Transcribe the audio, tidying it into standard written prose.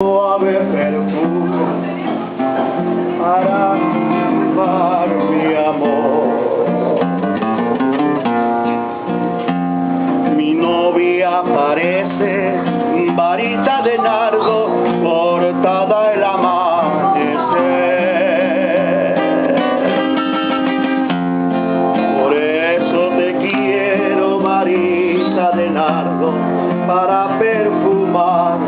Suave perfume para amar mi amor. Mi novia parece varita de nardo cortada el amanecer. Por eso te quiero, varita de nardo, para perfumar